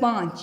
5।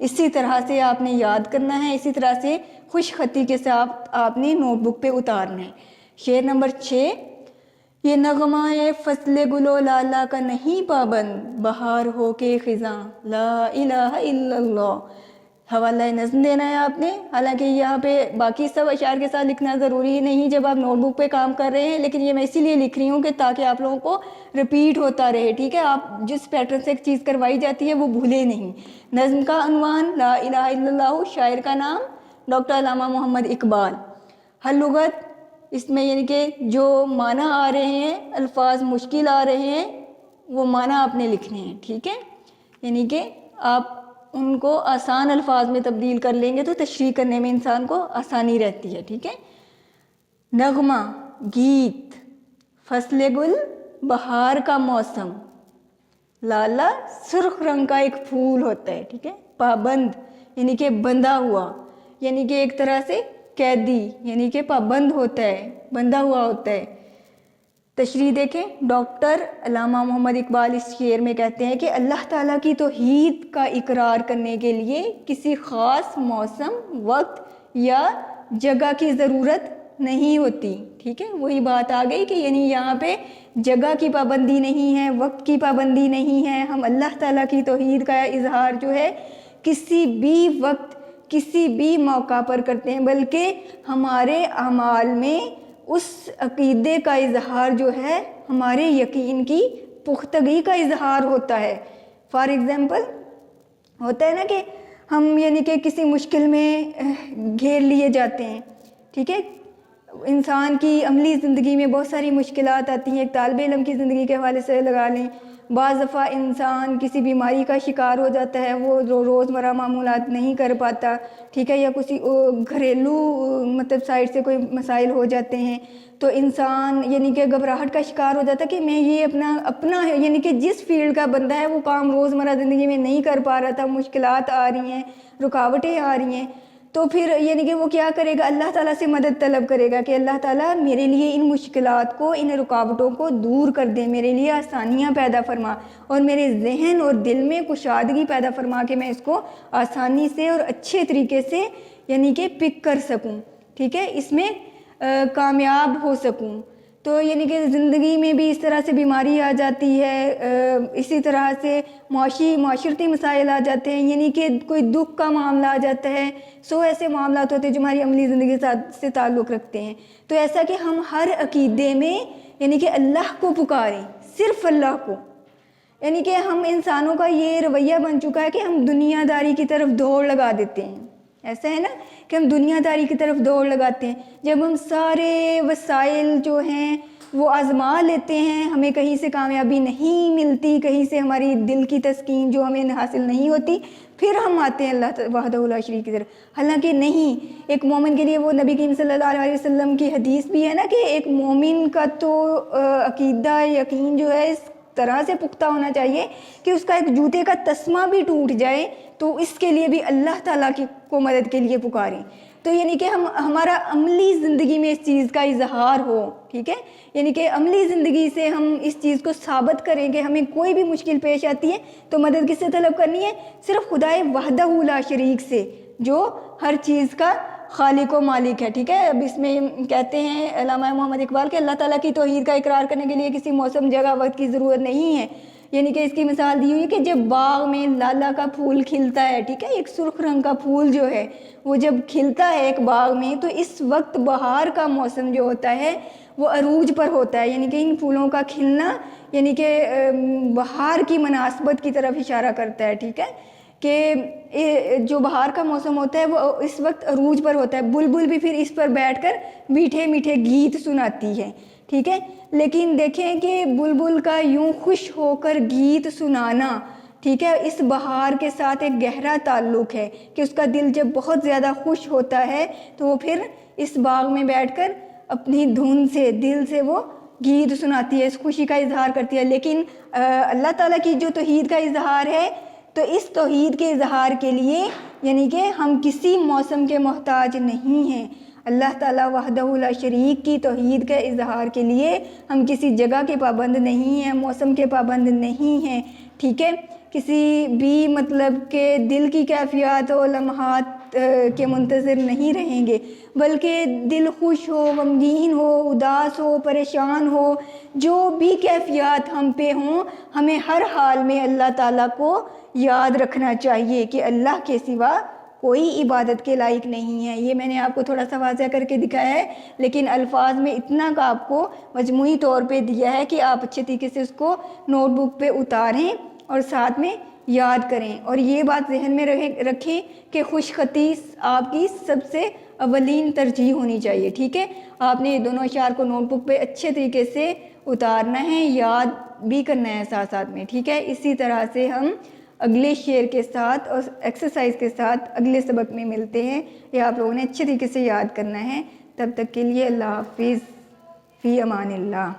اسی طرح سے آپ نے یاد کرنا ہے, اسی طرح سے خوش خطی کے ساتھ آپ نے نوٹ بک پہ اتارنا ہے. شعر نمبر 6. یہ نغمہ فصل گل و لالا کا نہیں پابند, بہار ہو کے خزاں لا الہ الا اللہ. حوالہ نظم دینا ہے آپ نے. حالانکہ یہاں پہ باقی سب اشعار کے ساتھ لکھنا ضروری نہیں جب آپ نوٹ بک پہ کام کر رہے ہیں, لیکن یہ میں اسی لیے لکھ رہی ہوں کہ تاکہ آپ لوگوں کو رپیٹ ہوتا رہے, ٹھیک ہے. آپ جس پیٹرن سے ایک چیز کروائی جاتی ہے وہ بھولے نہیں. نظم کا عنوان لا الہ الا اللہ, شاعر کا نام ڈاکٹر علامہ محمد اقبال. ہر لغت اس میں یعنی کہ جو معنی آ رہے ہیں, الفاظ مشکل آ رہے ہیں, وہ معنی آپ نے لکھنے ہیں, ٹھیک ہے. یعنی کہ آپ ان کو آسان الفاظ میں تبدیل کر لیں گے تو تشریح کرنے میں انسان کو آسانی رہتی ہے, ٹھیک ہے. نغمہ گیت, فصل گل بہار کا موسم, لالا سرخ رنگ کا ایک پھول ہوتا ہے, ٹھیک ہے. پابند یعنی کہ بندھا ہوا, یعنی کہ ایک طرح سے قیدی, یعنی کہ پابند ہوتا ہے, بندھا ہوا ہوتا ہے. تشریح دیکھیں. ڈاکٹر علامہ محمد اقبال اس شعر میں کہتے ہیں کہ اللہ تعالیٰ کی توحید کا اقرار کرنے کے لیے کسی خاص موسم, وقت یا جگہ کی ضرورت نہیں ہوتی, ٹھیک ہے. وہی بات آ گئی کہ یعنی یہاں پہ جگہ کی پابندی نہیں ہے, وقت کی پابندی نہیں ہے. ہم اللہ تعالیٰ کی توحید کا اظہار جو ہے کسی بھی وقت کسی بھی موقع پر کرتے ہیں, بلکہ ہمارے اعمال میں اس عقیدے کا اظہار جو ہے ہمارے یقین کی پختگی کا اظہار ہوتا ہے. فار ایگزامپل ہوتا ہے نا کہ ہم یعنی کہ کسی مشکل میں گھیر لیے جاتے ہیں, ٹھیک ہے. انسان کی عملی زندگی میں بہت ساری مشکلات آتی ہیں. ایک طالب علم کی زندگی کے حوالے سے لگا لیں, بعض دفعہ انسان کسی بیماری کا شکار ہو جاتا ہے, وہ روزمرہ معمولات نہیں کر پاتا, ٹھیک ہے, یا کسی گھریلو مطلب سائڈ سے کوئی مسائل ہو جاتے ہیں, تو انسان یعنی کہ گھبراہٹ کا شکار ہو جاتا ہے کہ میں یہ اپنا یعنی کہ جس فیلڈ کا بندہ ہے وہ کام روزمرہ زندگی میں نہیں کر پا رہا تھا, مشکلات آ رہی ہیں, رکاوٹیں آ رہی ہیں. تو پھر یعنی کہ وہ کیا کرے گا, اللہ تعالیٰ سے مدد طلب کرے گا کہ اللہ تعالیٰ میرے لیے ان مشکلات کو, ان رکاوٹوں کو دور کر دے, میرے لیے آسانیاں پیدا فرما, اور میرے ذہن اور دل میں کشادگی پیدا فرما کے میں اس کو آسانی سے اور اچھے طریقے سے یعنی کہ پک کر سکوں, ٹھیک ہے, اس میں کامیاب ہو سکوں. تو یعنی کہ زندگی میں بھی اس طرح سے بیماری آ جاتی ہے, اسی طرح سے معاشرتی مسائل آ جاتے ہیں, یعنی کہ کوئی دکھ کا معاملہ آ جاتا ہے. ایسے معاملات ہوتے ہیں جو ہماری عملی زندگی سے تعلق رکھتے ہیں. تو ایسا کہ ہم ہر عقیدے میں یعنی کہ اللہ کو پکاریں, صرف اللہ کو. یعنی کہ ہم انسانوں کا یہ رویہ بن چکا ہے کہ ہم دنیا داری کی طرف دوڑ لگا دیتے ہیں. ایسا ہے نا کہ ہم دنیا داری کی طرف دوڑ لگاتے ہیں. جب ہم سارے وسائل جو ہیں وہ آزما لیتے ہیں, ہمیں کہیں سے کامیابی نہیں ملتی, کہیں سے ہماری دل کی تسکین جو ہمیں حاصل نہیں ہوتی, پھر ہم آتے ہیں اللہ وحدہ لا شریک کی طرف. حالانکہ نہیں, ایک مومن کے لیے وہ نبی کریم صلی اللہ علیہ وسلم کی حدیث بھی ہے نا کہ ایک مومن کا تو عقیدہ یقین جو ہے اس طرح سے پختہ ہونا چاہیے کہ اس کا ایک جوتے کا تسمہ بھی ٹوٹ جائے تو اس کے لیے بھی اللہ تعالیٰ کو مدد کے لیے پکاریں. تو یعنی کہ ہمارا عملی زندگی میں اس چیز کا اظہار ہو, ٹھیک ہے. یعنی کہ عملی زندگی سے ہم اس چیز کو ثابت کریں کہ ہمیں کوئی بھی مشکل پیش آتی ہے تو مدد کس سے طلب کرنی ہے, صرف خدائے وحدہ لا شریک سے, جو ہر چیز کا خالق و مالک ہے, ٹھیک ہے. اب اس میں کہتے ہیں علامہ محمد اقبال کہ اللہ تعالیٰ کی توحید کا اقرار کرنے کے لیے کسی موسم, جگہ, وقت کی ضرورت نہیں ہے. یعنی کہ اس کی مثال دی ہوئی ہے کہ جب باغ میں لالا کا پھول کھلتا ہے, ٹھیک ہے, ایک سرخ رنگ کا پھول جو ہے وہ جب کھلتا ہے ایک باغ میں, تو اس وقت بہار کا موسم جو ہوتا ہے وہ عروج پر ہوتا ہے. یعنی کہ ان پھولوں کا کھلنا یعنی کہ بہار کی مناسبت کی طرف اشارہ کرتا ہے, ٹھیک ہے, کہ جو بہار کا موسم ہوتا ہے وہ اس وقت عروج پر ہوتا ہے. بلبل بھی پھر اس پر بیٹھ کر میٹھے میٹھے گیت سناتی ہے, ٹھیک ہے. لیکن دیکھیں کہ بلبل کا یوں خوش ہو کر گیت سنانا, ٹھیک ہے, اس بہار کے ساتھ ایک گہرا تعلق ہے کہ اس کا دل جب بہت زیادہ خوش ہوتا ہے تو وہ پھر اس باغ میں بیٹھ کر اپنی دھن سے, دل سے وہ گیت سناتی ہے, اس خوشی کا اظہار کرتی ہے. لیکن اللہ تعالیٰ کی جو توحید کا اظہار ہے, تو اس توحید کے اظہار کے لیے یعنی کہ ہم کسی موسم کے محتاج نہیں ہیں. اللہ تعالیٰ وحدہ لا شریک کی توحید کے اظہار کے لیے ہم کسی جگہ کے پابند نہیں ہیں, موسم کے پابند نہیں ہیں, ٹھیک ہے. کسی بھی مطلب کہ دل کی کیفیات و لمحات کے منتظر نہیں رہیں گے، بلکہ دل خوش ہو، غمگین ہو، اداس ہو، پریشان ہو، جو بھی کیفیات ہم پہ ہوں، ہمیں ہر حال میں اللہ تعالیٰ کو یاد رکھنا چاہیے کہ اللہ کے سوا کوئی عبادت کے لائق نہیں ہے۔ یہ میں نے آپ کو تھوڑا سا واضح کر کے دکھایا ہے، لیکن الفاظ میں اتنا کا آپ کو مجموعی طور پہ دیا ہے کہ آپ اچھے طریقے سے اس کو نوٹ بک پہ اتاریں اور ساتھ میں یاد کریں، اور یہ بات ذہن میں رکھیں کہ خوش خطی آپ کی سب سے اولین ترجیح ہونی چاہیے، ٹھیک ہے؟ آپ نے یہ دونوں اشعار کو نوٹ بک پہ اچھے طریقے سے اتارنا ہے، یاد بھی کرنا ہے ساتھ ساتھ میں، ٹھیک ہے؟ اسی طرح سے ہم اگلے شعر کے ساتھ اور ایکسرسائز کے ساتھ اگلے سبق میں ملتے ہیں۔ یہ آپ لوگوں نے اچھے طریقے سے یاد کرنا ہے۔ تب تک کے لیے اللہ حافظ، فی امان اللہ۔